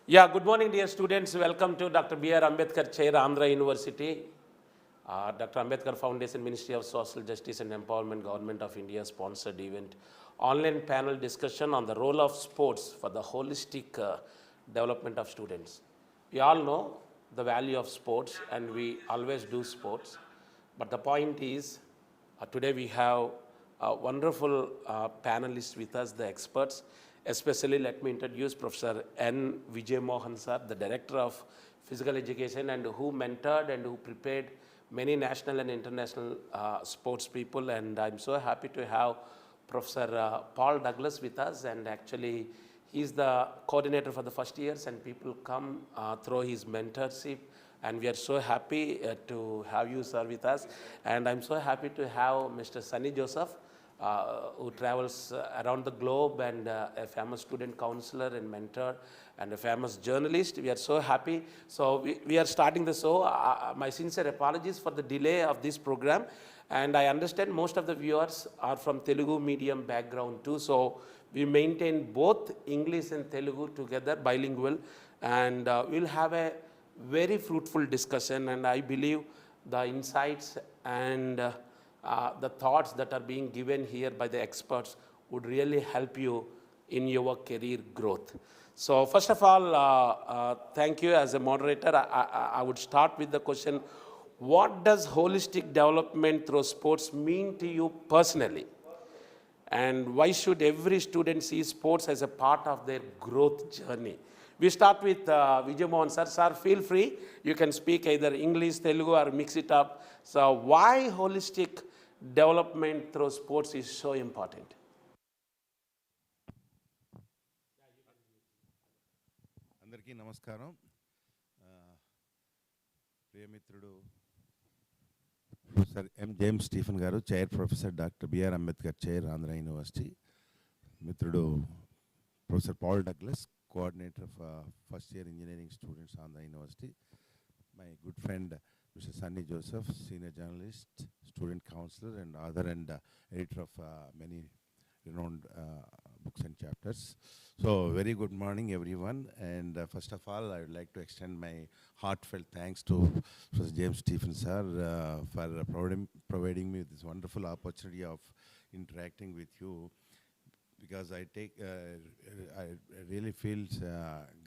Yeah, good morning, dear students. Welcome to Dr. B.R. Ambedkar Chair, Andhra University. Dr. Ambedkar Foundation, Ministry of Social Justice and Empowerment, Government of India sponsored event. Online panel discussion on the role of sports for the holistic development of students. We all know the value of sports and we always do sports. But the point is, today we have wonderful panelists with us, the experts. Especially, let me introduce Professor N. Vijay Mohan sir, the Director of Physical Education and who mentored and who prepared many national and international sports people. And I'm so happy to have Professor Paul Douglas with us. And actually, he's the coordinator for the first years and people come through his mentorship. And we are so happy to have you, sir, with us. And I'm so happy to have Mr. Sunny Joseph, who travels around the globe and a famous student counselor and mentor and a famous journalist. We are so happy. So we are starting the show. My sincere apologies for the delay of this program. And I understand most of the viewers are from Telugu medium background too. So we maintain both English and Telugu together, bilingual. And we'll have a very fruitful discussion. And I believe the insights and the thoughts that are being given here by the experts would really help you in your career growth. So first of all, thank you as a moderator. I would start with the question, what does holistic development through sports mean to you personally? And why should every student see sports as a part of their growth journey? We start with Vijay Mohan sir. Sir, feel free. You can speak either English, Telugu, or mix it up. So why holistic development through sports is so important? అందరికీ నమస్కారం. ప్రియమిత్రుడు professor James Stephen garu, chair professor doctor BR Ambedkar chair, Andhra University. మిత్రుడు professor Paul Douglas, coordinator of first year engineering students, Andhra University. My good friend Mr. Sunny Joseph, senior journalist, student counselor and author and editor of many renowned books and chapters. So very good morning everyone, and first of all I would like to extend my heartfelt thanks to Professor James Stephen sir for providing me with this wonderful opportunity of interacting with you, because I really feel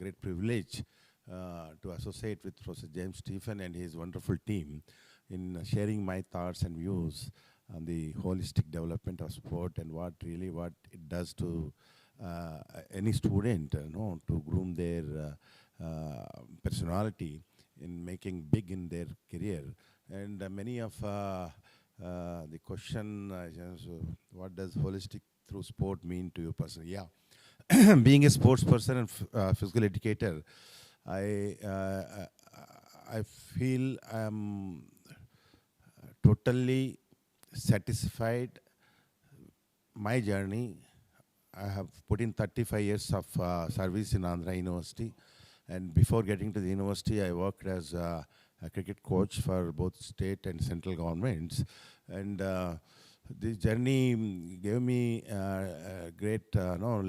great privilege to associate with Professor James Stephen and his wonderful team in sharing my thoughts and views on the holistic development of sport and what it does to any student, to groom their personality in making big in their career. And many of the question, what does holistic through sport mean to you personally? Yeah, being a sports person and physical educator, I feel I'm totally satisfied. My journey, I have put in 35 years of service in Andhra University, and before getting to the university, I worked as a cricket coach for both state and central governments. And this journey gave me great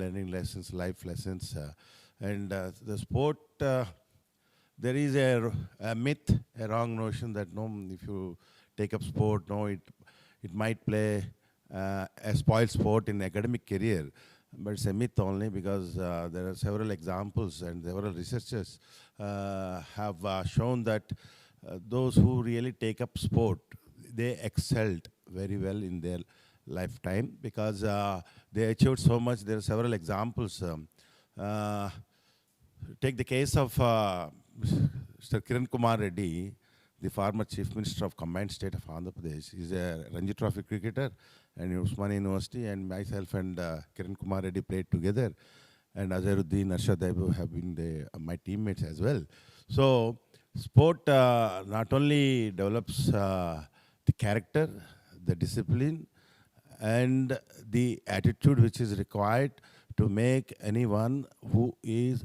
learning lessons, life lessons. And the sport, there is a myth, a wrong notion that if you take up sport, it might play a spoiled sport in academic career. But it's a myth only, because there are several examples and several researchers have shown that those who really take up sport, they excelled very well in their lifetime, because they achieved so much. There are several examples. Take the case of Mr. Kiran Kumar Reddy, the former Chief Minister of combined state of Andhra Pradesh. He's a Ranji Trophy cricketer and Usmania University, and myself and Kiran Kumar Reddy played together, and Azharuddin, Arshad Daibu have been my teammates as well. So sport not only develops the character, the discipline, and the attitude which is required to make anyone who is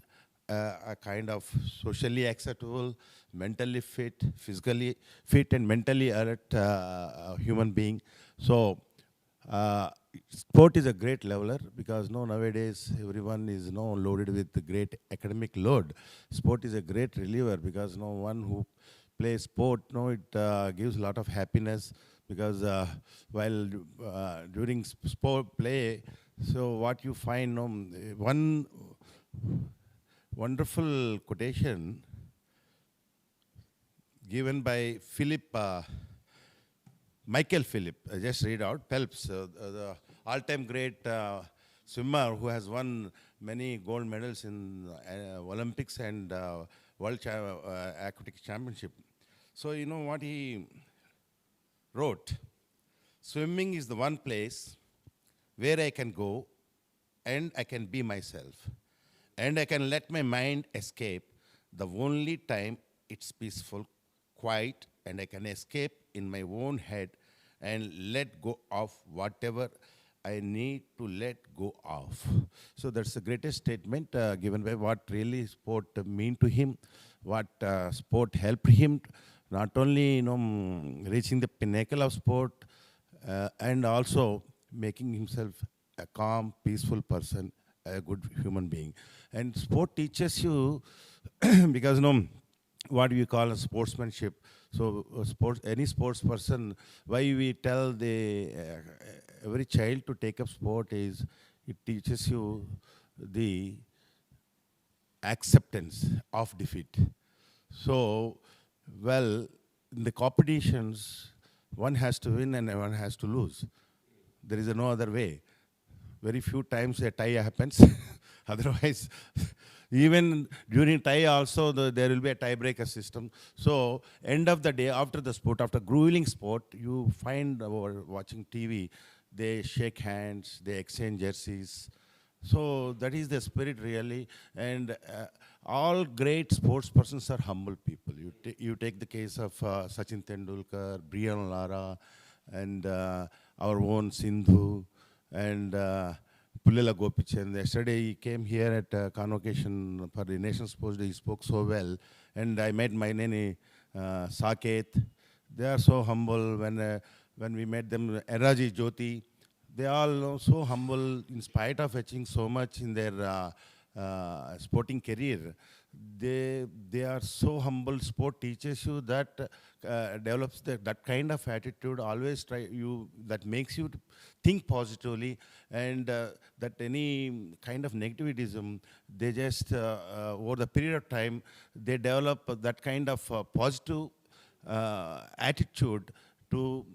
a kind of socially acceptable, mentally fit, physically fit, and mentally alert human being. So sport is a great leveler because nowadays everyone is loaded with the great academic load. Sport is a great reliever because one who plays sport, it gives a lot of happiness because while during sport play, so what you find, one wonderful quotation given by Michael Phillip, I just read out, Phelps, the all-time great swimmer who has won many gold medals in Olympics and World Aquatic Championship. So you know what he wrote? Swimming is the one place where I can go and I can be myself and I can let my mind escape the only time it's peaceful, quiet, and I can escape in my own head and let go of whatever I need to let go of. So that's the greatest statement given by what really sport mean to him, what sport helped him, not only reaching the pinnacle of sport and also making himself a calm, peaceful person, a good human being. And sport teaches you because what we call a sportsmanship. So any sports person, why we tell every child to take up sport is it teaches you the acceptance of defeat. So, well, in the competitions, one has to win and one has to lose. There is no other way. Very few times a tie happens. Otherwise, even during tie also, there will be a tiebreaker system. So, end of the day, after the sport, after grueling sport, you find watching TV, they shake hands, they exchange jerseys. So, that is the spirit really. And all great sports persons are humble people. You take the case of Sachin Tendulkar, Brian Lara, and our own Sindhu, and Pullela Gopichand. Yesterday he came here at convocation for the National Sports Day. He spoke so well. And I met my nene, Saket. They are so humble. When we met them, Eraji Jyoti, they all so humble in spite of achieving so much in their sporting career. They are so humble. Sport teaches you that develops that kind of attitude. Always that makes you think positively, and that any kind of negativism, they just over the period of time they develop that kind of positive attitude to.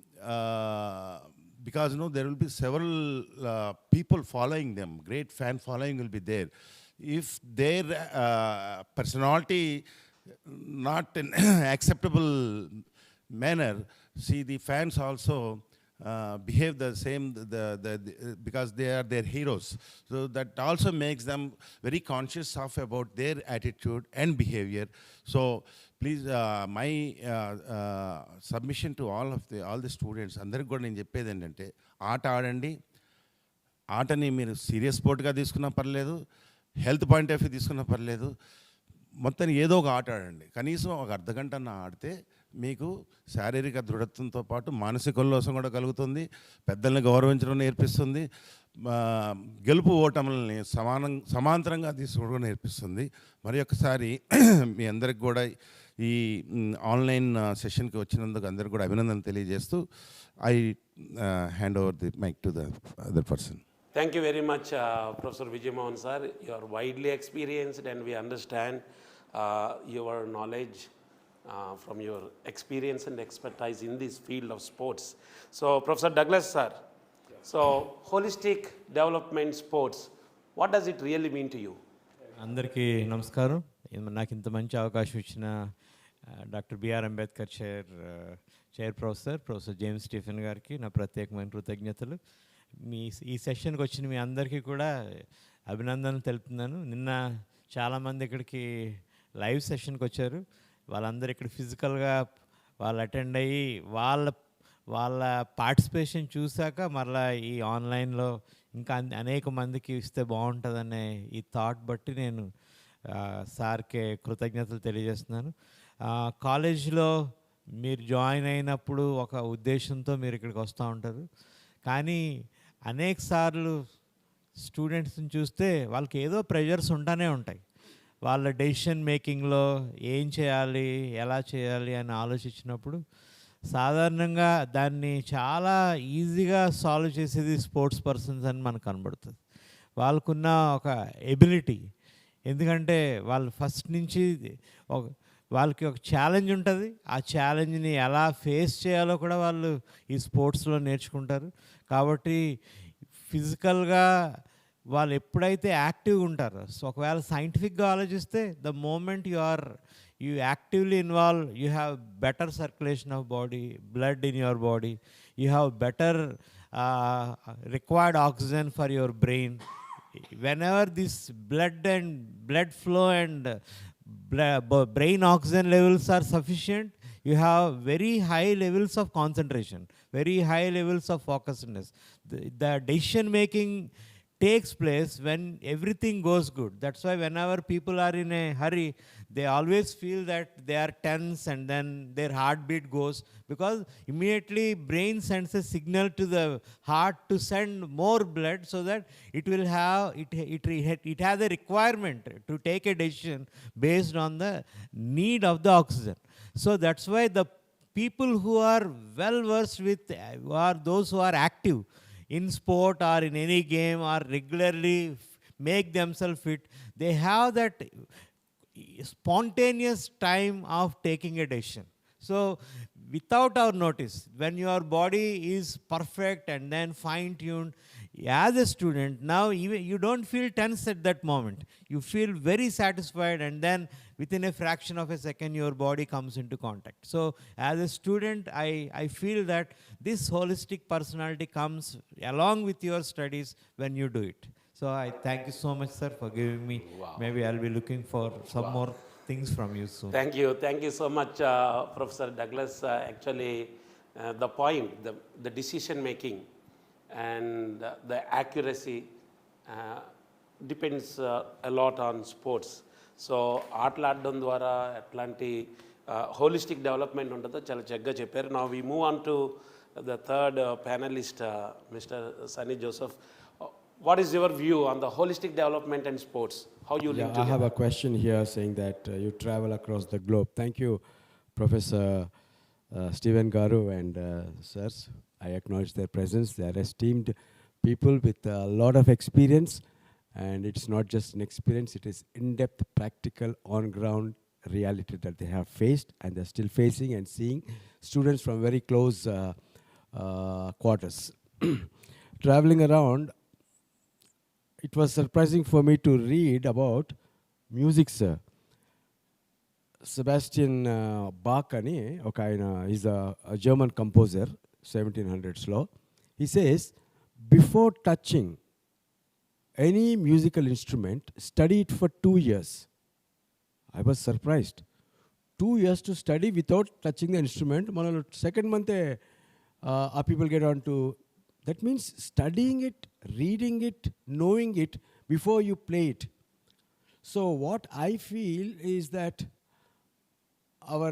Because there will be several people following them, great fan following will be there. If their personality not in acceptable manner, see the fans also behave the same because they are their heroes. So that also makes them very conscious of about their attitude and behavior. So please, my submission to all the students, అందరికి కూడా నేను చెప్పేది ఏంటంటే ఆట ఆడండి. ఆటని మీరు serious స్పోర్ట్గా తీసుకున్నా పర్లేదు, హెల్త్ పాయింట్ ఆఫ్ వ్యూ తీసుకున్నా పర్లేదు, మొత్తాన్ని ఏదో ఒక ఆట ఆడండి. కనీసం ఒక అర్ధగంట ఆడితే మీకు శారీరక దృఢత్వంతో పాటు మానసిక ఉల్లాసం కూడా కలుగుతుంది, పెద్దల్ని గౌరవించడం నేర్పిస్తుంది, గెలుపు ఓటములని సమాంతరంగా తీసుకోవడం నేర్పిస్తుంది. మరి ఒకసారి మీ అందరికి కూడా ఈ ఆన్లైన్ సెషన్కి వచ్చినందుకు అందరికి కూడా అభినందనలు తెలియజేస్తూ I hand over the mic to the other person. Thank you very much, Professor Vijay Mohan sir. You are widely experienced and we understand your knowledge from your experience and expertise in this field of sports. So, Professor Douglas sir, so holistic development sports, what does it really mean to you? అందరికీ నమస్కారం. నాకు ఇంత మంచి అవకాశం ఇచ్చిన doctor BR Ambedkar chair professor James Stephen గారికి నా ప్రత్యేకమైన కృతజ్ఞతలు. ఈ సెషన్కి వచ్చిన మీ అందరికీ కూడా అభినందనలు తెలుపుతున్నాను. నిన్న చాలామంది ఇక్కడికి లైవ్ సెషన్కి వచ్చారు. వాళ్ళందరూ ఇక్కడ ఫిజికల్గా వాళ్ళు అటెండ్ అయ్యి వాళ్ళ పార్టిసిపేషన్ చూశాక మరలా ఈ ఆన్లైన్లో ఇంకా అనేక మందికి ఇస్తే బాగుంటుందనే ఈ థాట్ బట్టి నేను సార్కి కృతజ్ఞతలు తెలియజేస్తున్నాను. కాలేజ్లో మీరు జాయిన్ అయినప్పుడు ఒక ఉద్దేశంతో మీరు ఇక్కడికి వస్తూ ఉంటారు, కానీ అనేక సార్లు స్టూడెంట్స్ని చూస్తే వాళ్ళకి ఏదో ప్రెషర్స్ ఉంటానే ఉంటాయి. వాళ్ళ డెసిషన్ మేకింగ్లో ఏం చేయాలి, ఎలా చేయాలి అని ఆలోచించినప్పుడు సాధారణంగా దాన్ని చాలా ఈజీగా సాల్వ్ చేసేది స్పోర్ట్స్ పర్సన్స్ అని మనకు కనబడుతుంది. వాళ్ళకున్న ఒక ఎబిలిటీ, ఎందుకంటే వాళ్ళు ఫస్ట్ నుంచి వాళ్ళకి ఒక ఛాలెంజ్ ఉంటుంది. ఆ ఛాలెంజ్ని ఎలా ఫేస్ చేయాలో కూడా వాళ్ళు ఈ స్పోర్ట్స్లో నేర్చుకుంటారు. కాబట్టి ఫిజికల్గా వాళ్ళు ఎప్పుడైతే యాక్టివ్గా ఉంటారో, సో ఒకవేళ సైంటిఫిక్గా ఆలోచిస్తే the moment you actively involve, you have better circulation of body, blood in your body, you have better required oxygen for your brain. Whenever this blood flow and brain oxygen levels are sufficient, you have very high levels of concentration, very high levels of focusedness. The decision making takes place when everything goes good. That's why whenever people are in a hurry, they always feel that they are tense and then their heartbeat goes, because immediately brain sends a signal to the heart to send more blood, so that it has a requirement to take a decision based on the need of the oxygen. So that's why the people who are well versed with, are those who are active in sport or in any game, or regularly make themselves fit, they have that spontaneous time of taking a decision. So without our notice, when your body is perfect and then fine tuned, as a student now, even you don't feel tense at that moment, you feel very satisfied, and then within a fraction of a second your body comes into contact. So as a student, I feel that this holistic personality comes along with your studies when you do it. So I thank you so much, sir, for giving me. Wow. Maybe I'll be looking for some more things from you soon. Thank you so much, Professor Douglas. Actually, the point, the decision making and the accuracy depends a lot on sports. So ఆటలాడడం ద్వారా ఎట్లాంటి holistic development ఉంటుందో చాలా చక్కగా చెప్పారు. Now we move on to the third panellist, mister Sunny Joseph. What is your view on the holistic development and sports? How you link together? I have a question here saying that you travel across the globe. Thank you, Professor Stephen Garu and sirs. I acknowledge their presence. They are esteemed people with a lot of experience, and it's not just an experience, it is in-depth, practical, on-ground reality that they have faced and they're still facing, and seeing students from very close quarters. Traveling around, it was surprising for me to read about music, sir. Sebastian Bach ani okaina is a German composer, 1700s law. He says, before touching any musical instrument, study it for 2 years. I was surprised. 2 years to study without touching the instrument. Manalu second month our people get on to, that means studying it, reading it, knowing it before you play it. So what I feel is that our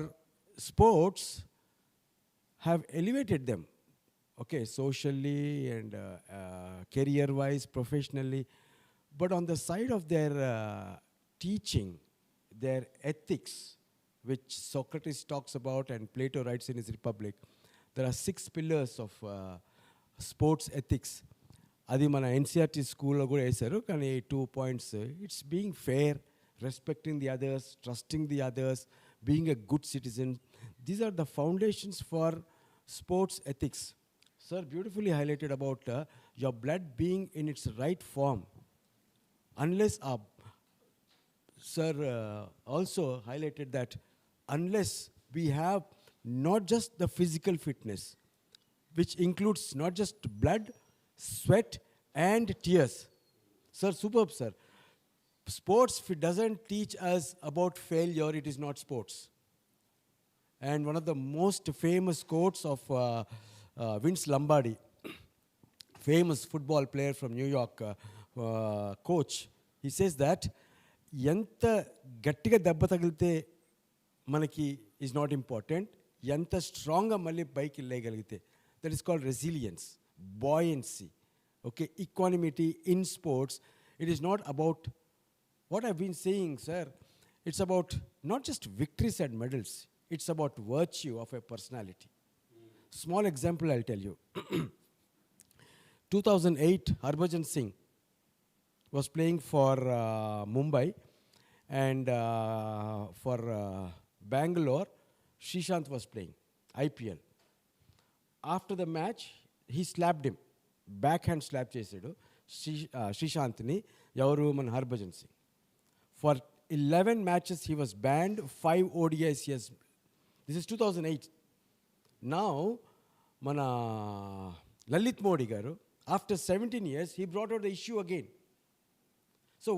sports have elevated them, okay, socially and career-wise, professionally. But on the side of their teaching, their ethics, which Socrates talks about and Plato writes in his Republic, there are 6 pillars of sports ethics. Adi mana NCERT school lo kuda esaru, kani 2 points. It's being fair, respecting the others, trusting the others, being a good citizen. These are the foundations for sports ethics. Sir beautifully highlighted about your blood being in its right form. Unless sir also highlighted that unless we have not just the physical fitness, which includes not just blood, sweat and tears. Sir, superb, sir. Sports, if it doesn't teach us about failure, it is not sports. And one of the most famous quotes of Vince Lombardi, famous football player from New York, coach, he says that yanta gattiga dabba tagilite manaki is not important, yanta strong ga malli bike illagalite. That is called resilience, buoyancy. Okay, equanimity in sports. It is not about what I've been saying, sir. It's about not just victories and medals. It's about virtue of a personality. Small example I'll tell you. 2008, Harbhajan Singh was playing for Mumbai, and for Bangalore, Srishant was playing IPL. After the match, he slapped him. Backhand slap చేసాడు శ్రీశాంత్ని ఎవరు మన Harbhajan Singh. For 11 matches he was banned, 5 ODIs he has. This is 2008. Now, మన Lalit Modi garu, after 17 years, he brought out the issue again. So,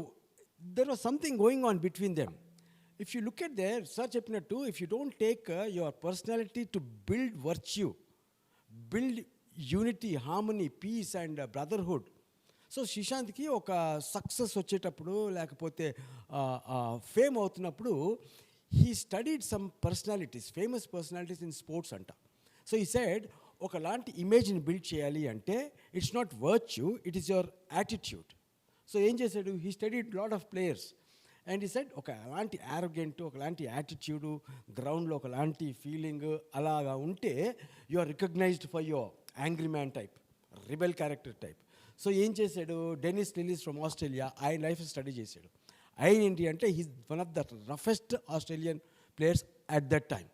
there was something going on between them. If you look at their search too, if you don't take your personality to build virtue, build unity, harmony, peace and brotherhood. So శ్రీశాంత్కి ఒక success వచ్చేటప్పుడు లేకపోతే fame అవుతున్నప్పుడు he studied some personalities, famous personalities in sports అంట. So ఈ side ఒకలాంటి ఇమేజ్ని build చేయాలి అంటే it's not virtue, it is your attitude. So ఏం చేశాడు, he studied lot of players and ఈ సైడ్ ఒకలాంటి యారోగెంట్, ఒకలాంటి యాటిట్యూడు, గ్రౌండ్లో ఒకలాంటి ఫీలింగ్ అలాగా ఉంటే you are recognised for your angry man type, rebel character type. So ఏం చేశాడు, డెనిస్ లిలీస్ ఫ్రమ్ ఆస్ట్రేలియా, ఆయన లైఫ్ స్టడీ చేశాడు. ఆయన ఏంటి అంటే he's one of the roughest Australian players at that time.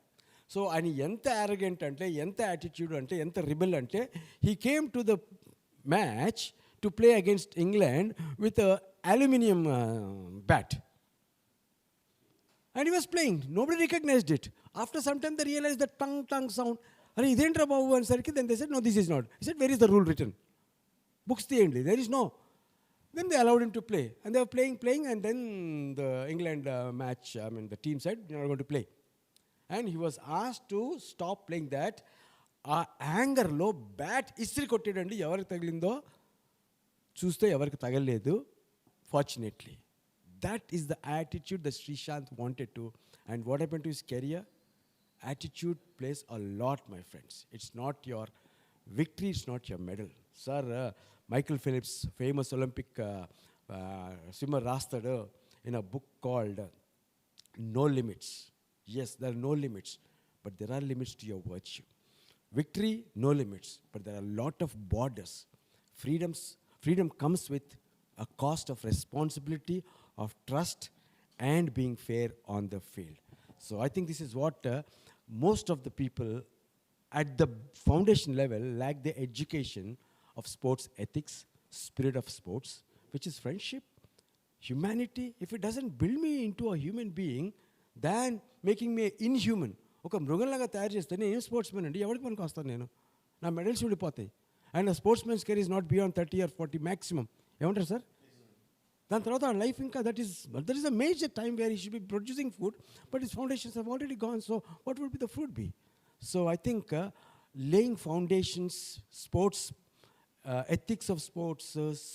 So ఆయన ఎంత యారగెంట్ అంటే, ఎంత యాటిట్యూడ్ అంటే, ఎంత రిబెల్ అంటే, he came to the match to play against England with aluminium bat. And he was playing. Nobody recognized it. After some time, they realized the tongue sound. Are idendra babu ansarki. Then they said, no, this is not. He said, where is the rule written? Books the endly. There is no. Then they allowed him to play. And they were playing, and then the England match, the team said, you're not going to play. And he was asked to stop playing that. Anger lo bat isri kottedandi. Evariki tagilindo chuste evariki tagalledu. Fortunately. That is the attitude that Srishant wanted to. And what happened to his career? Attitude plays a lot, my friends. It's not your victory, it's not your medal. Sir, Michael Phelps, famous Olympic swimmer, rastadu in a book called No Limits. Yes, there are no limits, but there are limits to your virtue. Victory, no limits, but there are a lot of borders. Freedom comes with a cost of responsibility, of trust, and being fair on the field. So I think this is what most of the people at the foundation level lack, the education of sports ethics, spirit of sports, which is friendship, humanity. If it doesn't build me into a human being, then making me inhuman. ఒక మృగంలాగా తయారు చేస్తే నేను sportsmen అండి, ఎవరికి పనికి వస్తాను నేను? నా మెడల్స్ ఉండిపోతాయి. And sportsmen's career is not beyond 30 or 40 maximum. ఏమంటారు సార్? దాని తర్వాత లైఫ్ ఇంకా that is a major time where he should be producing food, but his foundations have already gone. So what would be the fruit be? So I think laying foundations, sports ethics of sports,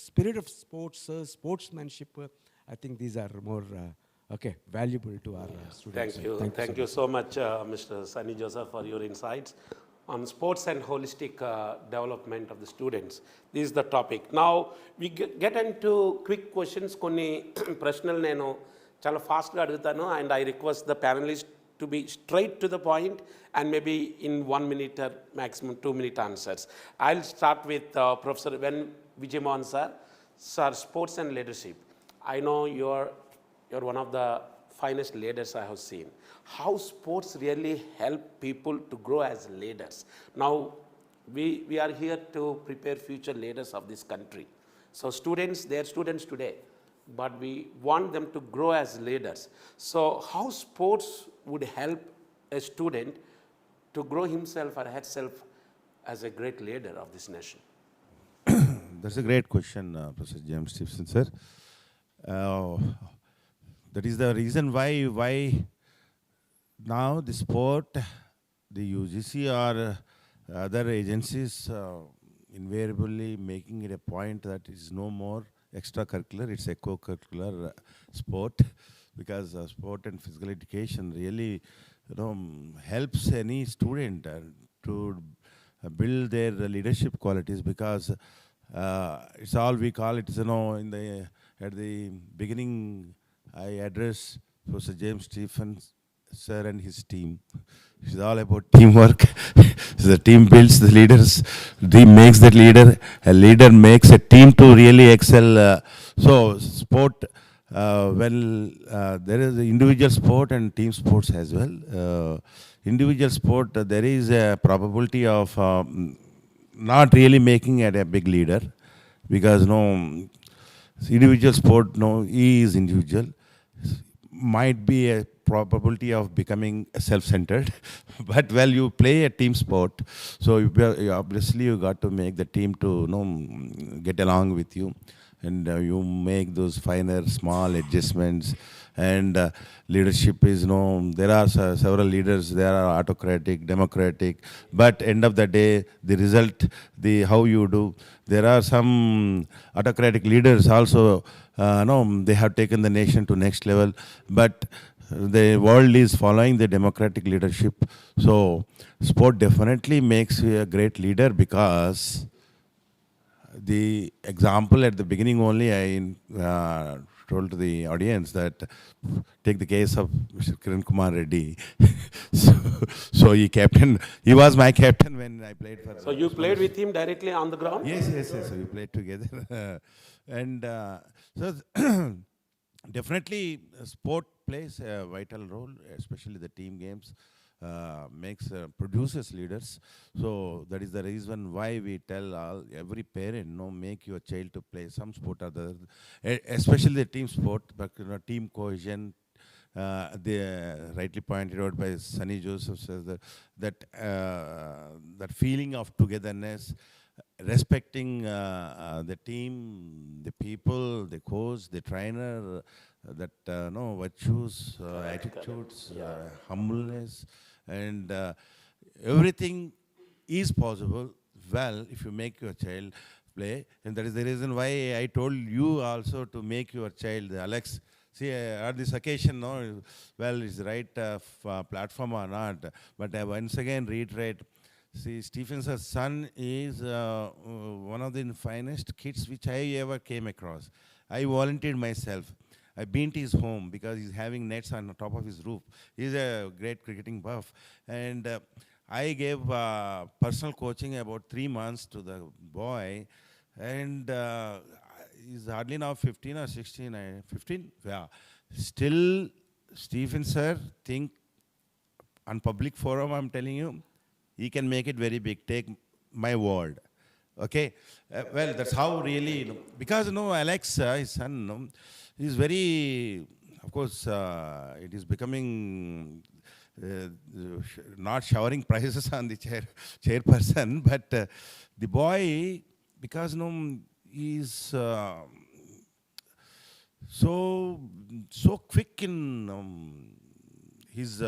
spirit of sports, sportsmanship, I think these are more valuable to our students. Thank you. Thank you so much, Mr. Sunny Joseph, for your insights on sports and holistic development of the students. This is the topic. Now, we get into quick questions. Konni prashnal nenu chala fast ga adugutanu, and I request the panelists to be straight to the point and maybe in 1 minute or maximum 2 minute answers. I'll start with Professor Vijayamohan sir. Sir, sports and leadership. I know you're one of the finest leaders I have seen. How sports really help people to grow as leaders? Now, we are here to prepare future leaders of this country. So students, they are students today, but we want them to grow as leaders. So how sports would help a student to grow himself or herself as a great leader of this nation? That's a great question, Professor James Stephen, sir. That is the reason why now the sport, the UGC or other agencies invariably making it a point that it is no more extracurricular, it's a co-curricular sport, because sport and physical education really helps any student to build their leadership qualities, because It's all we call it, at the beginning, I address Professor James Stephen sir and his team. It's all about teamwork. The team builds the leaders, team makes that leader, a leader makes a team to really excel. So sport, there is individual sport and team sports as well. Individual sport, there is a probability of not really making it a big leader, because individual sport, he is individual. Might be a probability of becoming self-centered, but well, you play a team sport, so obviously you got to make the team to get along with you, and you make those finer small adjustments. And leadership is, there are several leaders, there are autocratic, democratic, but end of the day, the result, how you do, there are some autocratic leaders also, they have taken the nation to next level, but the world is following the democratic leadership. So sport definitely makes you a great leader, because the example at the beginning only, I told to the audience that take the case of Mr. Kiran Kumar Reddy. so he was my captain when I played for. So you played with him directly on the ground? Yes. So we played together. And so definitely sport plays a vital role, especially the team games. Produces leaders. So that is the reason why we tell every parent, make your child to play some sport or the other, especially the team sport, but team cohesion. They rightly pointed out by Sunny Joseph, says that feeling of togetherness, respecting the team, the people, the coach, the trainer, virtues, attitudes, humbleness, and everything is possible, well, if you make your child play. And that is the reason why I told you also to make your child, Alex. See, at this occasion, well, is the right platform or not, but I once again reiterate, see, Stephen's son is one of the finest kids which I ever came across. I volunteered myself. I've been to his home because he's having nets on the top of his roof. He's a great cricketing buff. And I gave personal coaching about 3 months to the boy. And he's hardly now 15 or 16, 15? Yeah. Still, Stephen sir, think on public forum, I'm telling you, he can make it very big. Take my word. Okay? Well, that's how really, because, Alex, his son, he's very, of course, it is becoming not showering prizes on the chairperson, but the boy, because, he's so quick in his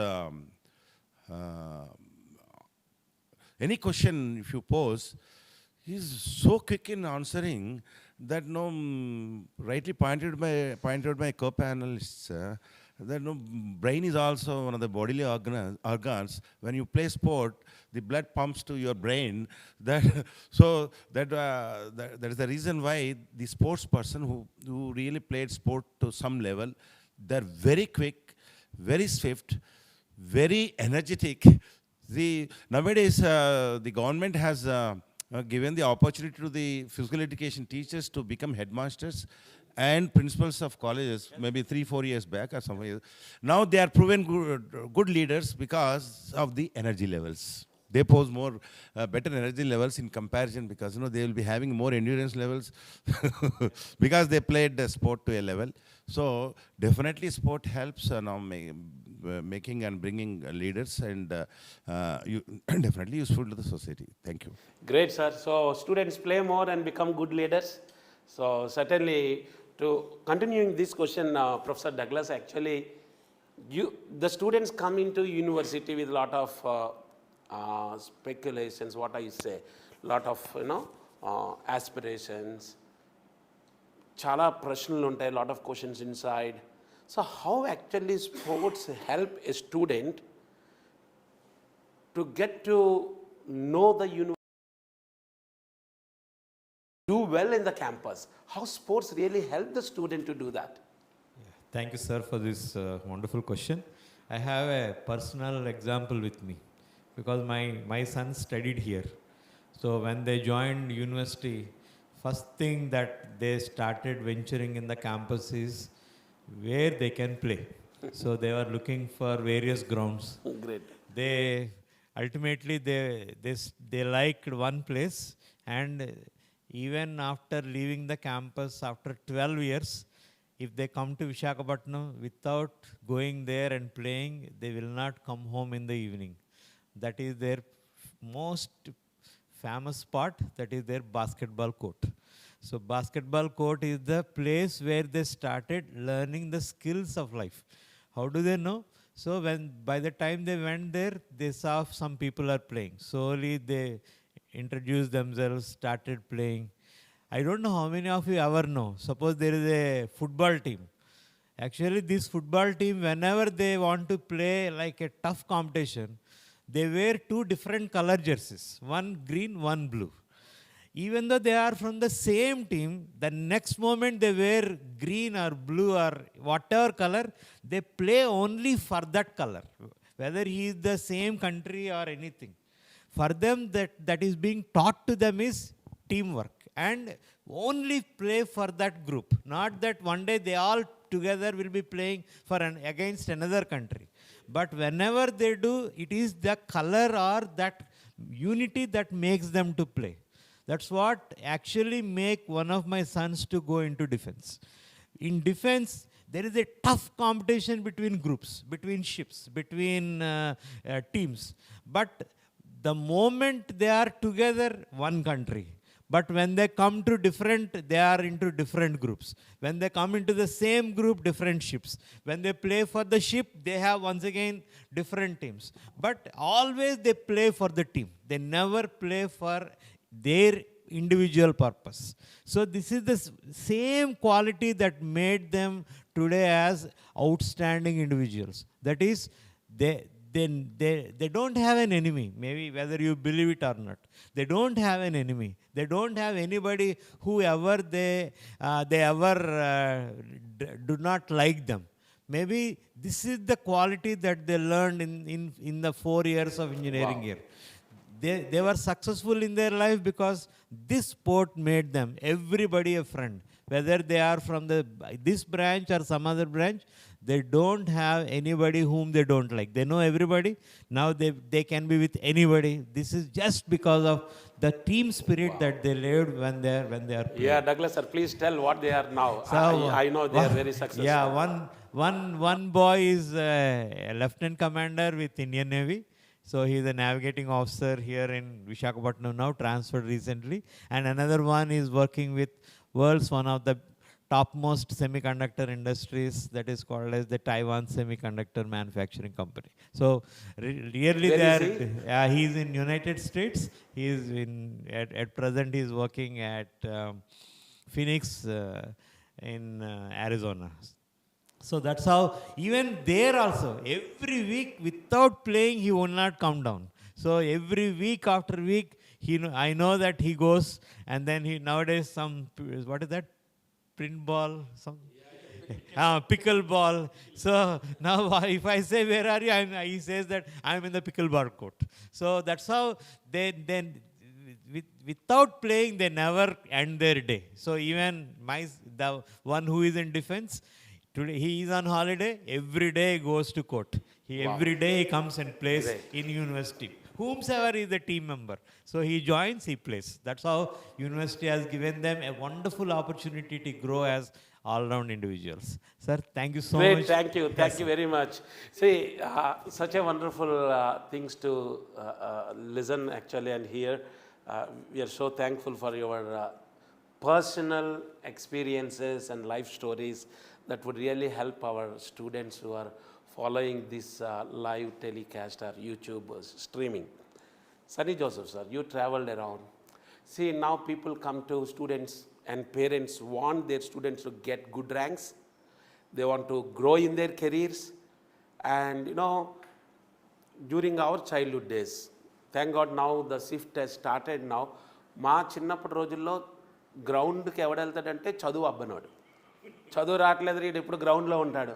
any question if you pose, he's so quick in answering that rightly pointed by co-panelists, that brain is also one of the bodily organs. When you play sport, the blood pumps to your brain. That is the reason why the sports person who really played sport to some level, they're very quick, very swift, very energetic. Nowadays, the government has given the opportunity to the physical education teachers to become headmasters and principals of colleges, maybe 3-4 years back or something. Now they are proven good leaders because of the energy levels. They pose more better energy levels in comparison, because they will be having more endurance levels because they played the sport to a level. So definitely sport helps now making and bringing leaders, and definitely useful to the society. Thank you. Great, sir. So students play more and become good leaders. So certainly, to continuing this question, Professor Douglas, actually, the students come into university with a lot of speculations, what I say, lot of aspirations, chala prashnulu untai, lot of questions inside. So how actually sports help a student to get to know the university, do well in the campus. How sports really help the student to do that? Thank you, sir, for this wonderful question. I have a personal example with me because my son studied here. So when they joined university, first thing that they started venturing in the campus is where they can play. So they were looking for various grounds. Great. They ultimately they liked one place, and even after leaving the campus after 12 years, if they come to Visakhapatnam without going there and playing, they will not come home in the evening. That is their most famous spot, that is their basketball court. So basketball court is the place where they started learning the skills of life. How do they know? So by the time they went there, they saw some people are playing. Slowly they introduced themselves, started playing. I don't know how many of you ever know. Suppose there is a football team. Actually, this football team, whenever they want to play like a tough competition, they wear two different color jerseys, one green, one blue. Even though they are from the same team, the next moment they wear green or blue or whatever color, they play only for that color, whether he is the same country or anything. For them, that is being taught to them is teamwork, and only play for that group. Not that one day they all together will be playing against another country. But whenever they do, it is the color or that unity that makes them to play. That's what actually make one of my sons to go into defense. In defense, there is a tough competition between groups, between ships, between teams. But the moment they are together, one country. But when they come to they are into different groups. When they come into the same group, different ships. When they play for the ship, they have once again different teams. But always they play for the team. They never play for their individual purpose. So this is the same quality that made them today as outstanding individuals. That is, they don't have an enemy, maybe whether you believe it or not. They don't have an enemy. They don't have anybody who ever they ever do not like them. Maybe this is the quality that they learned in the 4 years of engineering here. They were successful in their life because this sport made them, everybody a friend. Whether they are from this branch or some other branch, they don't have anybody whom they don't like. They know everybody. Now they can be with anybody. This is just because of the team spirit that they lived when they are playing. Yeah, Douglas sir, please tell what they are now. So, I know they are very successful. Yeah, one boy is a lieutenant commander with Indian Navy. So he is a navigating officer here in Visakhapatnam now, transferred recently. And another one is working with world's one of the topmost semiconductor industries, that is called as the Taiwan Semiconductor Manufacturing Company. So really he is in United States. He is at present he is working at Phoenix in Arizona. So that's how, even there also, every week without playing, he will not come down. So every week after week, I know that he goes, and then nowadays what is that? Print ball? Pickle ball. So now if I say, where are you? He says that I'm in the pickleball court. So that's how without playing, they never end their day. So even the one who is in defense, today he is on holiday, every day goes to court. Every day he comes and plays in university. Whomsoever is a team member. So he joins, he plays. That's how university has given them a wonderful opportunity to grow as all-round individuals. Sir, thank you so much. Thank you. Thank you very much. See, such a wonderful things to listen actually and hear. We are so thankful for your personal experiences and life stories that would really help our students who are following this live telecast or YouTube streaming. Sunny Joseph sir, you traveled around. See, now people come to students and parents want their students to get good ranks. They want to grow in their careers. And during our childhood days, thank God now the shift has started now. మా చిన్నప్పటి రోజుల్లో గ్రౌండ్కి ఎవడు వెళ్తాడంటే చదువు అబ్బనోడు, చదువు రావట్లేదు వీడు ఎప్పుడు గ్రౌండ్లో ఉంటాడు.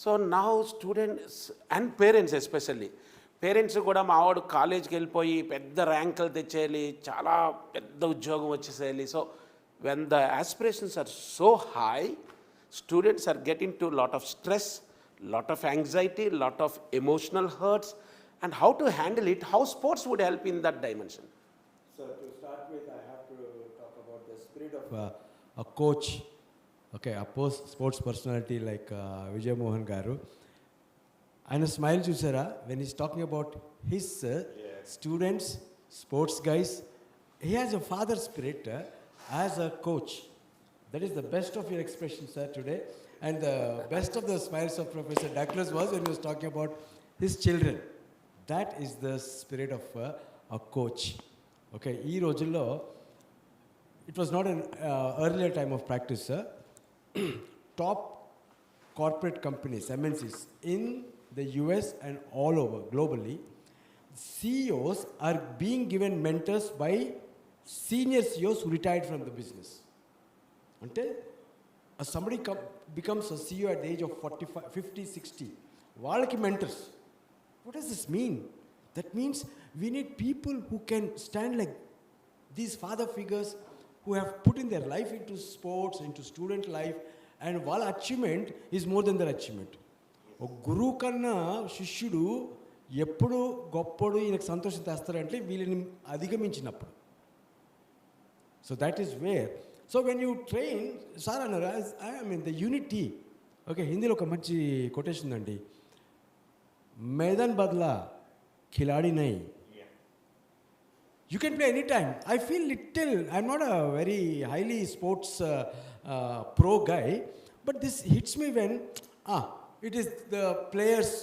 So now students and parents especially, parents కూడా మా వాడు కాలేజ్కి వెళ్ళిపోయి పెద్ద ర్యాంకులు తెచ్చేయాలి, చాలా పెద్ద ఉద్యోగం వచ్చేసేయాలి. So when the aspirations are so high, students are getting to lot of stress, lot of anxiety, lot of emotional hurts, and how to handle it, how sports would help in that dimension. So to start with, I have to talk about the spirit of a coach, okay, a sports personality like Vijay Mohan Garu. And a smile chusara when he's talking about his students, sports guys. He has a father spirit as a coach. That is the best of your expression, sir, today. And the best of the smiles of Professor Douglas was when he was talking about his children. That is the spirit of a coach. Okay, ee rojullo, it was not an earlier time of practice, sir. Top corporate companies, MNCs, in the US and all over globally, CEOs are being given mentors by senior CEOs who retired from the business. Until somebody becomes a CEO at the age of 45, 50, 60. వాళ్ళకి mentors. What does this mean? That means we need people who can stand like these father figures who have put in their life into sports, into student life, and వాళ్ళ achievement is more than their achievement. ఒక గురువు కన్నా శిష్యుడు ఎప్పుడు గొప్పడు ఈయనకు సంతోషం తెస్తారంటే వీళ్ళని అధిగమించినప్పుడు. So that is where. So when you train, sir, I mean the unity. Okay, హిందీలో ఒక మంచి కొటేషన్ ఉందండి, मैदान बदला खिलाड़ी नहीं. You can play anytime. I feel little, I'm not a very highly sports pro guy, but this hits me when it is the player's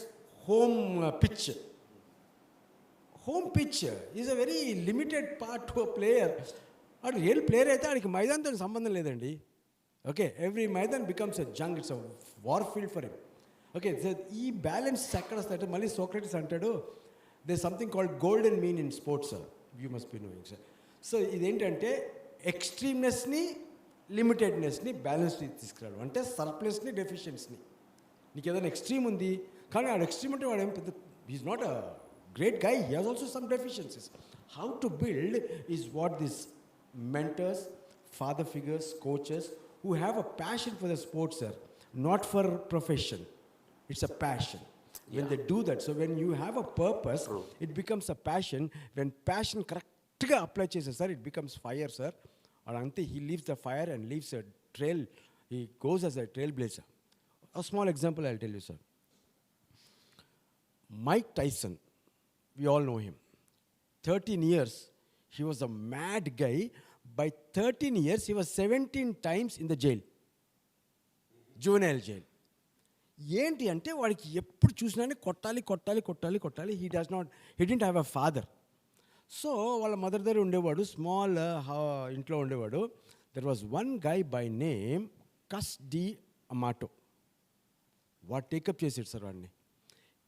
home pitch. Home pitch is a very limited part to a player. వాడు real player అయితే వాడికి మైదాన్తో సంబంధం లేదండి. Okay, every maidan becomes a jung, it's a war field for him. Okay, ఈ balance ఎక్కడ వస్తాయంటే మళ్ళీ సోక్రటిస్ అంటాడు, they something called golden mean in sports, sir, you must be knowing, sir. So ఇదేంటంటే ఎక్స్ట్రీమ్నెస్ని, లిమిటెడ్నెస్ని బ్యాలెన్స్ తీసుకురావడం, అంటే సర్ప్లస్ని, డెఫిషియన్స్ని. నీకు ఏదైనా ఎక్స్ట్రీమ్ ఉంది కానీ వాడు ఎక్స్ట్రీమ్ అంటే వాడు ఏం పెద్ద, he's not a great guy, he has also some deficiencies. How to build is what this mentors, father figures, coaches who have a passion for the sports, sir, not for profession. It's a passion. When they do that, so when you have a purpose, it becomes a passion. When passion correctly applies, sir, it becomes fire, sir. Or ante he leaves the fire and leaves a trail. He goes as a trailblazer. A small example I'll tell you, sir. Mike Tyson, we all know him. 13 years. He was a mad guy. By 13 years, he was 17 times in the jail. Juvenile jail. ఏంటి అంటే వాడికి ఎప్పుడు చూసినా కొట్టాలి. He didn't have a father. So వాళ్ళ mother దగ్గర ఉండేవాడు, small ఇంట్లో ఉండేవాడు. There was one guy by name Cus D. Amato. వాడు టేకప్ చేసాడు సార్ వాడిని.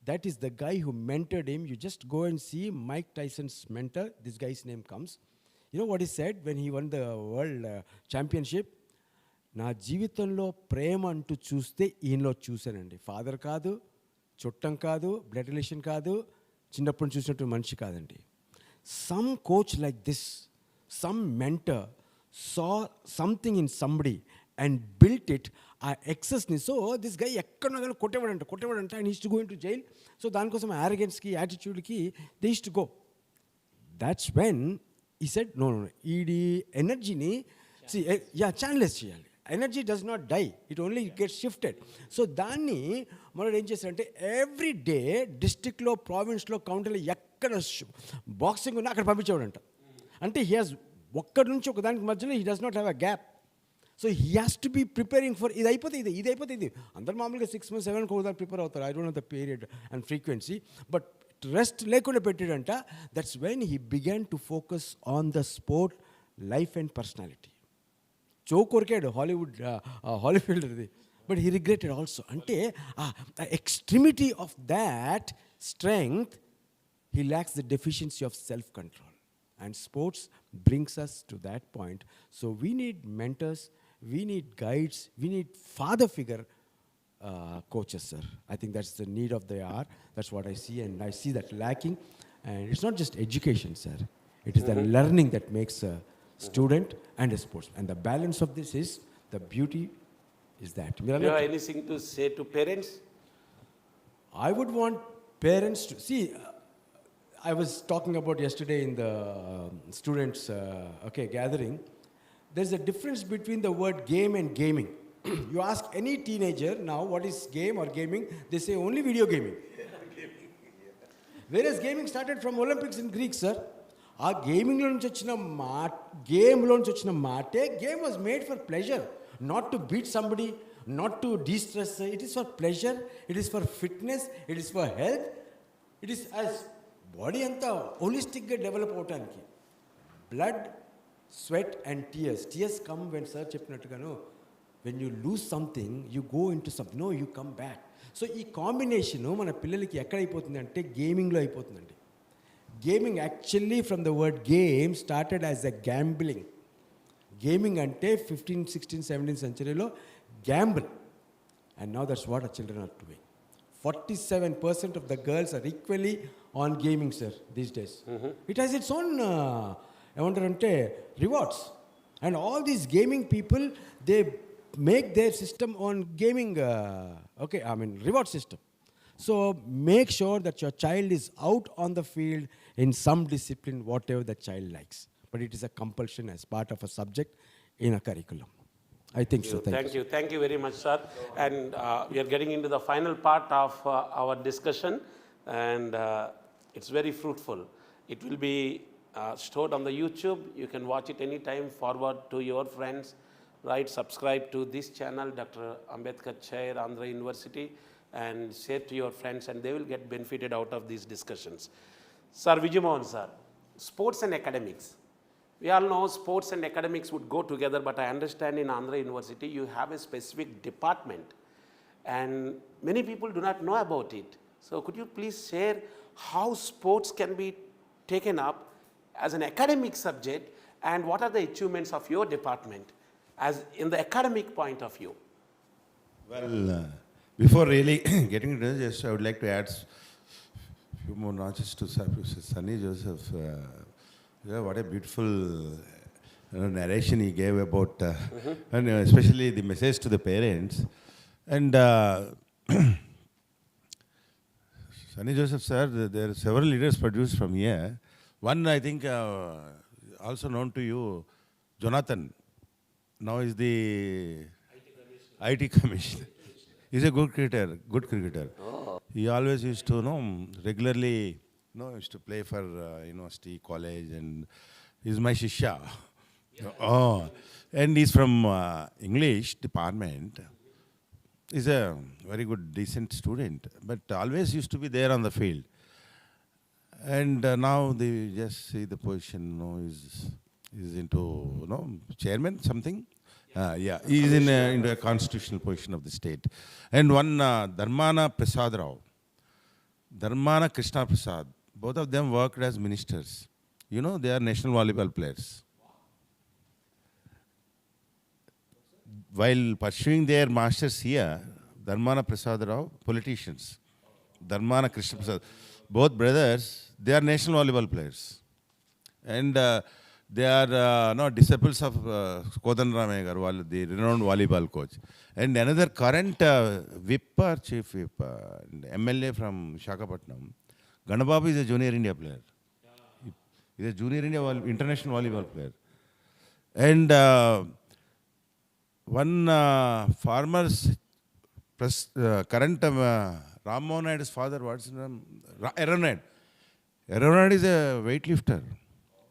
That is the guy who mentored him. You just go and see Mike Tyson's mentor. This guy's name comes. You know what he said when he won the world championship? నా జీవితంలో ప్రేమ అంటూ చూస్తే ఈయనలో చూశానండి. Father కాదు, చుట్టం కాదు, blood relation కాదు, చిన్నప్పుడు చూసినట్టు మనిషి కాదండి. Some coach like this, some mentor saw something in somebody and built it, ఆ ఎక్సెస్ని. సో దిస్ గై ఎక్కడన్నా కానీ కొట్టేవాడంట and is to go into jail. So దానికోసం యారగెన్స్కి, యాటిట్యూడ్కి they is to go. That's when he said no, ఈడి ఎనర్జీని channelize చేయాలి. Energy does not die, it only get shifted. So దాన్ని మనం ఏం చేస్తారంటే ఎవ్రీ డే డిస్ట్రిక్ట్లో, ప్రావిన్స్లో, కౌంటీలో ఎక్కడ బాక్సింగ్ ఉన్నా అక్కడ పంపించేవాడంట. అంటే హీ హాజ్ ఒక్కడి నుంచి ఒకదానికి మధ్యలో he does not have a gap. So he has to be preparing for ఇది అయిపోతే ఇది. అందరు మామూలుగా 6 months 7 months ప్రిపేర్ అవుతారు. I don't know the period and frequency, but rest లేకుండా పెట్టాడంట. That's when he began to focus on the sport, life and personality. కొరికాడు హాలీఫీల్డ్ది, బట్ హీ రిగ్రెటెడ్ ఆల్సో. అంటే extremity of that strength, he lacks the deficiency of self control. And sports brings us to that point. So we need mentors, we need guides, we need father figure coaches, sir. I think that's the need of the hour. That's what I see, and I see that lacking. And it's not just education, sir. It is the learning that makes a student and a sports. And the balance of this is, the beauty is that. Do you have anything to say to parents? I would want parents to see. I was talking about yesterday in the students' gathering. There's a difference between the word game and gaming. You ask any teenager now what is game or gaming, they say only video gaming. Whereas gaming started from Olympics in Greek, sir. Our gaming game was made for pleasure, not to beat somebody, not to de-stress. It is for pleasure, it is for fitness, it is for health. It is as body anta holistic develop avutaniki. Blood, sweat and tears. Tears come when sir cheppinattuga no. When you lose something, you go into something. No, you come back. So ఈ combination మన పిల్లలకి ఎక్కడ అయిపోతుంది అంటే గేమింగ్లో అయిపోతుందండి. Gaming actually from the word game started as a gambling. Gaming ante 15th, 16th, 17th centuryలో gamble. And now that's what our children are doing. 47% of the girls are equally on gaming, sir, these days. It has its own rewards. And all these gaming people, they make their system on gaming, reward system. So make sure that your child is out on the field in some discipline, whatever the child likes. But it is a compulsion as part of a subject in a curriculum. I think so. Thank you. Thank you very much, sir. And we are getting into the final part of our discussion, and it's very fruitful. It will be stored on the YouTube. You can watch it anytime, forward to your friends, right? Subscribe to this channel, Dr. Ambedkar Chair, Andhra University, and share to your friends, and they will get benefited out of these discussions. Sir Vijayamohan, sir, sports and academics. We all know sports and academics would go together, but I understand in Andhra University you have a specific department, and many people do not know about it. So could you please share how sports can be taken up as an academic subject, and what are the achievements of your department as in the academic point of view? Well, before really getting into this, I would like to add few more notches to Sunny Joseph. What a beautiful narration he gave about, and especially the message to the parents. And Sunny Joseph, sir, there are several leaders produced from here. One, I think, also known to you, Jonathan, now is the IT commissioner. He's a good cricketer. Oh. He always used to, regularly, used to play for university, college, and he's my shishya. Yeah. Oh, and he's from English department. He's a very good, decent student, but always used to be there on the field. And now they just see the position, is into, chairman, something. He's in a constitutional position of the state. And one Dharmana Prasad Rao, Dharmana Krishna Prasad, both of them worked as ministers. They are national volleyball players. While pursuing their masters here, Dharmana Prasad Rao, politicians. Dharmana Krishna Prasad, both brothers, they are national volleyball players. And they are disciples of Kodan Ramaya, the renowned volleyball coach. And another current whip or chief whip, MLA from Visakhapatnam, Ganababu is a junior India player. He's a junior India international volleyball player. And one farmer's current Ram Mohan Naidu's father, what's his name? Eronad. Eronad is a weightlifter.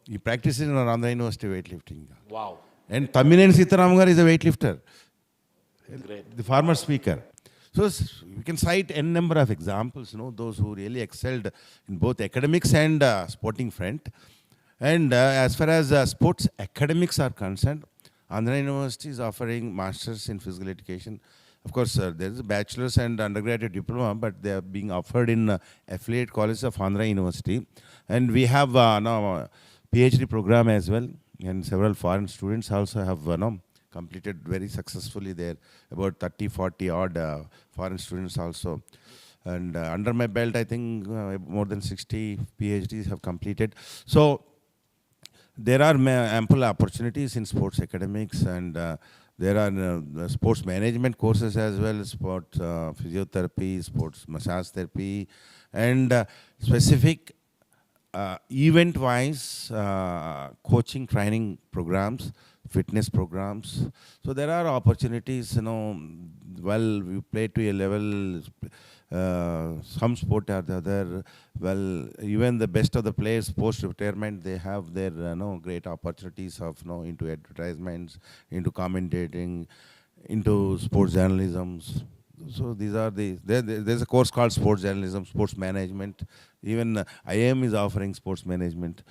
He practices in Andhra University weightlifting. Wow. And Taminean Sitaramangar is a weightlifter. Great. The former speaker. So we can cite n number of examples, those who really excelled in both academics and sporting front. And as far as sports academics are concerned, Andhra University is offering masters in physical education. Of course, there is a bachelor's and undergraduate diploma, but they are being offered in affiliate colleges of Andhra University. And we have now PhD program as well, and several foreign students also have completed very successfully there, about 30, 40 odd foreign students also. And under my belt, I think more than 60 PhDs have completed. So there are ample opportunities in sports academics, and there are sports management courses as well, sports physiotherapy, sports massage therapy, and specific event-wise coaching training programs, fitness programs. So there are opportunities, well, we play to a level, some sport or the other, well, even the best of the players post-retirement, they have their great opportunities of into advertisements, into commentating, into sports journalism. So these are there's a course called sports journalism, sports management. Even IIM is offering sports management.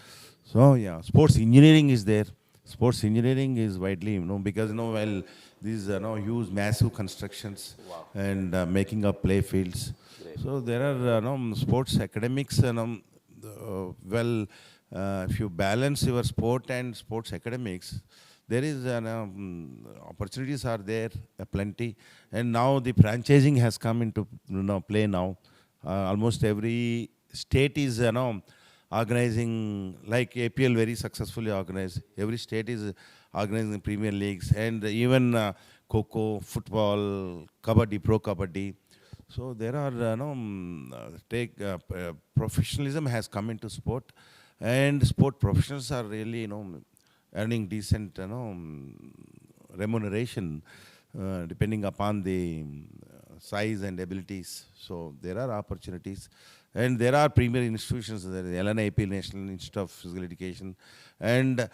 So yeah, sports engineering is there. Sports engineering is widely, because well, these huge, massive constructions. Wow. And making up play fields. Great. So there are sports academics. Well, if you balance your sport and sports academics, there is opportunities are there plenty, and now the franchising has come into play now. Almost every state is organizing, like APL very successfully organized. Every state is organizing Premier Leagues, and even Kho, football, Kabaddi, Pro Kabaddi. So there are professionalism has come into sport, and sport professionals are really earning decent remuneration depending upon the size and abilities. So there are opportunities, and there are premier institutions. There is LNIP, National Institute of Physical Education, and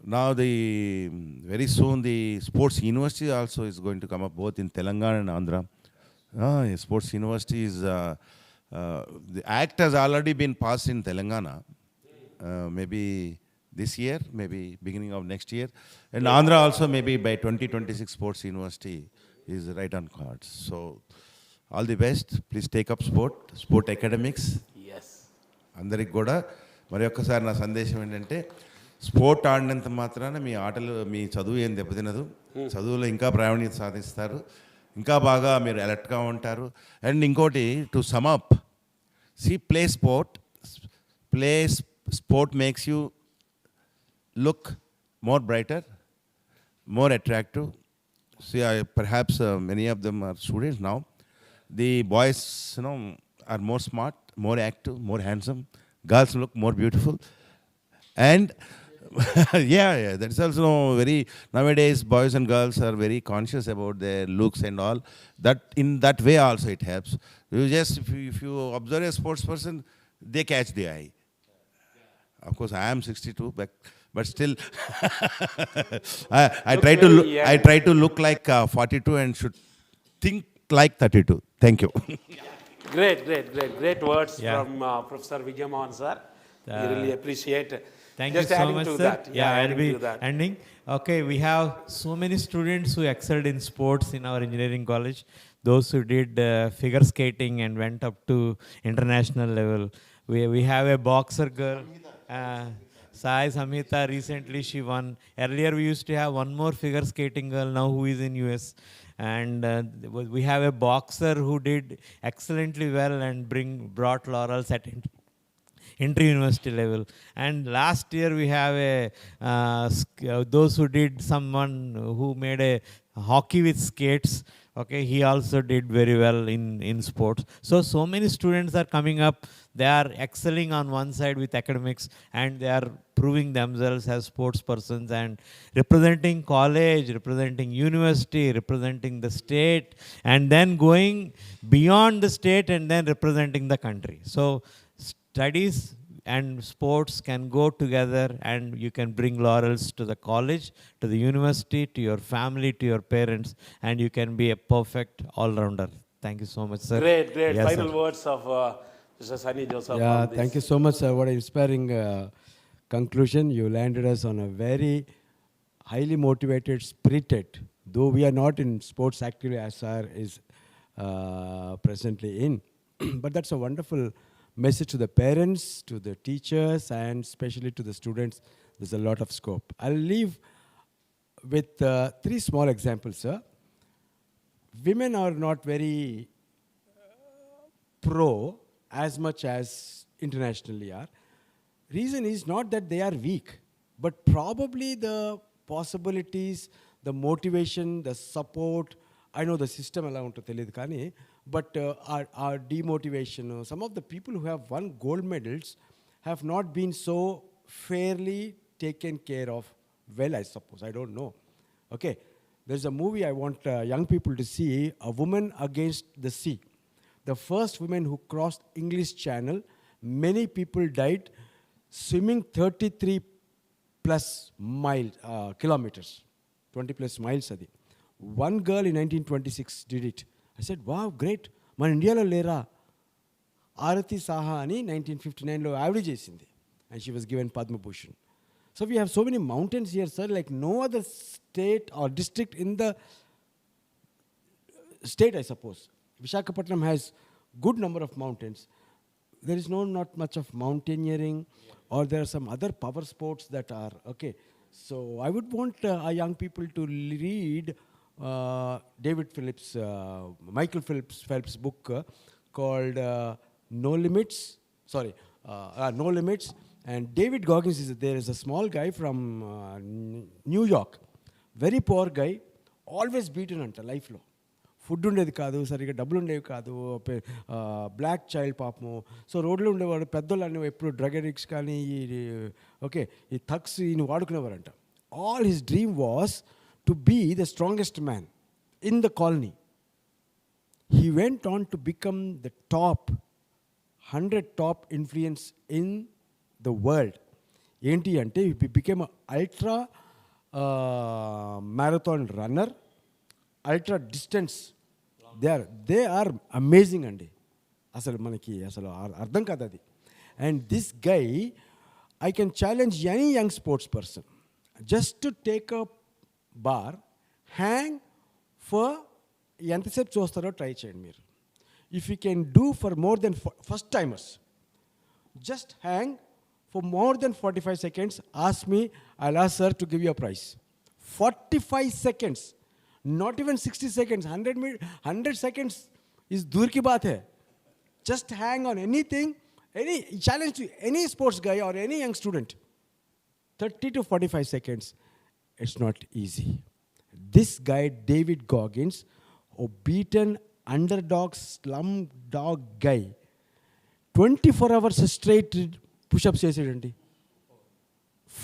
now very soon the sports university also is going to come up, both in Telangana and Andhra. Sports university is the act has already been passed in Telangana, maybe this year, maybe beginning of next year, and Andhra also maybe by 2026 sports university is right on cards. So all the best. Please take up sport academics. Yes. అందరికి కూడా మరి ఒక్కసారి నా సందేశం ఏంటంటే, sport ఆడినంత మాత్రాన మీ ఆటలు, మీ చదువు ఏం దెబ్బతినదు. చదువులో ఇంకా ప్రావీణ్యత సాధిస్తారు, ఇంకా బాగా మీరు అలర్ట్గా ఉంటారు. అండ్ ఇంకోటి, to sum up, play sport makes you look more brighter, more attractive. See, perhaps many of them are students now. The boys, are more smart, more active, more handsome. Girls look more beautiful. And yeah, that's also very, nowadays boys and girls are very conscious about their looks and all. That in that way also it helps. You just, if you observe a sports person, they catch the eye. Of course, I am 62, but still, I try to look like 42 and should think like 32. Thank you. Great words Yeah. from Professor Vijayamohan sir. We really appreciate. Thank Just you so adding much, to sir. that. I'll adding be to that. ending. Okay, we have so many students who excelled in sports in our engineering college. Those who did figure skating and went up to international level. We have a boxer girl, Sai Samhita. Recently she won. Earlier we used to have one more figure skating girl now who is in US. And we have a boxer who did excellently well and brought laurels at inter-university level. And last year we have those who did someone who made a hockey with skates. Okay, he also did very well in sports. So many students are coming up. They are excelling on one side with academics, and they are proving themselves as sports persons and representing college, representing university, representing the state, and then going beyond the state and then representing the country. So studies and sports can go together, and you can bring laurels to the college, to the university, to your family, to your parents, and you can be a perfect all-rounder. Thank you so much, sir. Great. Yes, Final sir. words of Mr. Sunny Joseph. Yeah, on this. thank you so much, sir. What an inspiring conclusion. You landed us on a very highly motivated, spirited, though we are not in sports actively as sir is presently in. But that's a wonderful message to the parents, to the teachers, and especially to the students. There's a lot of scope. I'll leave with 3 small examples, sir. Women are not very pro as much as internationally are. Reason is not that they are weak, but probably the possibilities, the motivation, the support. I know the system allow to tell you, but our demotivation. Some of the people who have won gold medals have not been so fairly taken care of. Well, I suppose, I don't know. Okay, there's a movie I want young people to see, A Woman Against the Sea. The first woman who crossed English Channel, many people died swimming 33 plus kilometers, 20 plus miles. Adi. One girl in 1926 did it. I said, wow, great. Man India lo lera. Arati Saha ani 1959 lo average chesindi. And she was given Padma Bhushan. So we have so many mountains here, sir, like no other state or district in the state, I suppose. Visakhapatnam has good number of mountains. There is not much of mountaineering, or there are some other power sports that are, okay. So I would want our young people to read Michael Phelps' book called No Limits. No Limits. And David Goggins there is a small guy from New York. Very poor guy, always beaten anta life lo. Food undedi kaadu, sariga double undevi kaadu, black child papamo. So road lo undevadu peddolu anni eppudu drug addicts kaani, okay, ee thugs ini vadukunevaranta. All his dream was to be the strongest man in the colony. He went on to become the top 100 top influence in the world. Enti ante he became an ultra marathon runner, ultra distance. They are amazing andi. Asalu manaki asalu ardham kadadi. And this guy, I can challenge any young sports person just to take a bar, hang for ఎంతసేపు చూస్తారో try చేయండి మీరు. If you can do for more than first timers, just hang for more than 45 seconds, ask me, I'll ask sir to give you a prize. 45 seconds, not even 60 seconds, 100 seconds is dur ki baat hai. Just hang on anything, any challenge to any sports guy or any young student. 30 to 45 seconds, it's not easy. This guy, David Goggins, a beaten underdog, slum dog guy, 24 hours straight push-ups చేసేయండి.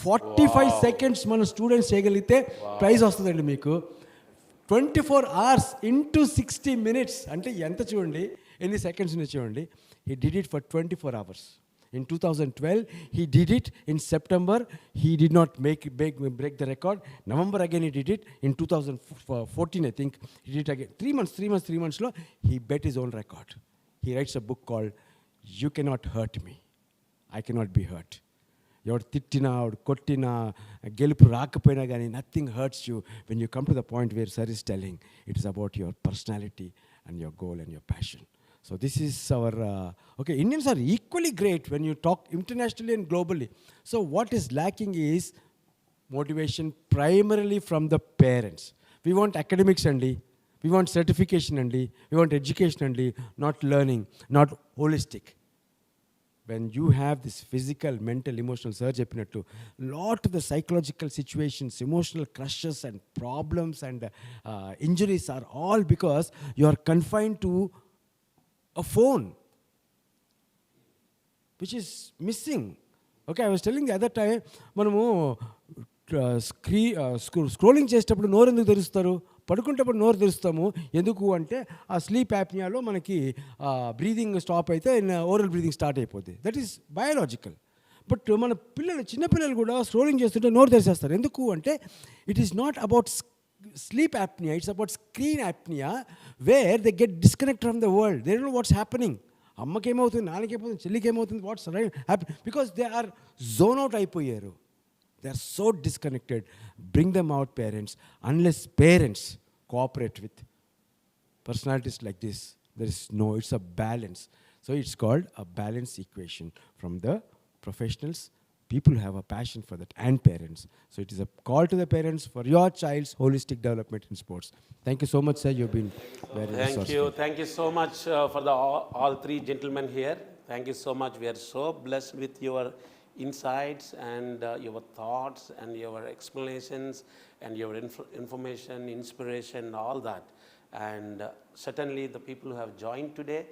45 seconds మన students చేయగలిగితే praise వస్తుందండి మీకు. 24 hours into 60 minutes అంటే ఎంత చూడండి, ఎన్ని seconds చూడండి. He did it for 24 hours. In 2012, he did it. In September, he did not break the record. November again, he did it. In 2014, I think, he did it again. 3 months, he bet his own record. He writes a book called You Cannot Hurt Me. I Cannot Be Hurt. You're tittina, or kottina, gelupu raakapoyina gani, nothing hurts you when you come to the point where sir is telling it is about your personality and your goal and your passion. So this is our, okay, Indians are equally great when you talk internationally and globally. So what is lacking is motivation primarily from the parents. We want academics only, we want certification only, we want education only, not learning, not holistic. When you have this physical, mental, emotional surge, lot of the psychological situations, emotional crushes and problems and injuries are all because you are confined to a phone, which is missing. Okay, I was telling the other time, మనము scrolling చేసేటప్పుడు నోరు ఎందుకు తెరుస్తారు, పడుకుంటేప్పుడు నోరు తెరుస్తాము ఎందుకు అంటే ఆ sleep యాప్నియాలో మనకి బ్రీదింగ్ స్టాప్ అయితే ఓరల్ బ్రీదింగ్ స్టార్ట్ అయిపోద్ది. That is biological. బట్ మన పిల్లలు చిన్నపిల్లలు కూడా స్క్రోలింగ్ చేస్తుంటే నోరు తెరిచేస్తారు. ఎందుకు అంటే it is not about sleep apnea, it's about screen apnea, where they get disconnected from the world. They don't know what's happening. అమ్మకి ఏమవుతుంది, నాన్నకి ఏమవుతుంది, చెల్లికి ఏమవుతుంది, what's happy, because they are zone out అయిపోయారు. They are so disconnected. Bring them out parents. Unless parents cooperate with personalities like this, there is no, it's a balance. So it's called a balance equation from the professionals, people who have a passion for that, and parents. So it is a call to the parents for your child's holistic development in sports. Thank you so much, sir. You've been very resourceful. Thank you so much for all three gentlemen here. Thank you so much. We are so blessed with your insights and your thoughts and your explanations and your information, inspiration, all that. And certainly the people who have joined today,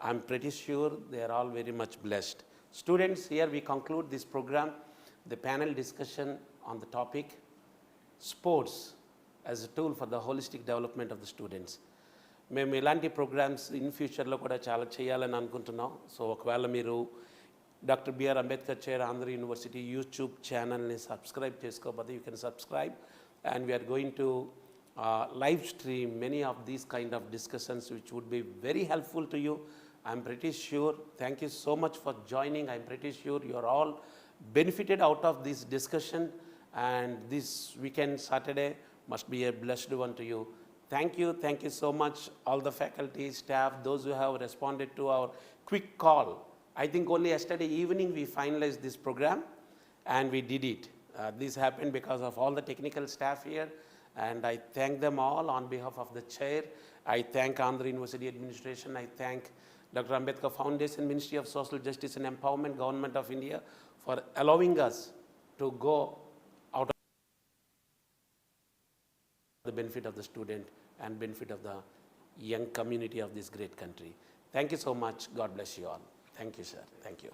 I'm pretty sure they are all very much blessed. Students, here we conclude this program, the panel discussion on the topic, sports as a tool for the holistic development of the students. మేము ఇలాంటి programmes in ఫ్యూచర్లో కూడా చాలా చేయాలని అనుకుంటున్నాం. So ఒకవేళ మీరు doctor BR Ambedkar chair Andhra university YouTube ఛానల్ని సబ్స్క్రైబ్ చేసుకోకపోతే you can subscribe and we're going to live stream many of these kind of discussions which would be very helpful to you. I'm pretty sure, thank you so much for joining. I'm pretty sure you're all benefited out of this discussion, and this weekend Saturday must be a blessed one to you. Thank you so much all the faculty, staff, those who have responded to our quick call. I think only yesterday evening we finalized this program and we did it. This happened because of all the technical staff here, and I thank them all on behalf of the chair. I thank Andhra University administration. I thank Dr. Ambedkar Foundation, Ministry of Social Justice and Empowerment, Government of India for allowing us to go out of the benefit of the student and benefit of the young community of this great country. Thank you so much. God bless you all. Thank you, sir. Thank you.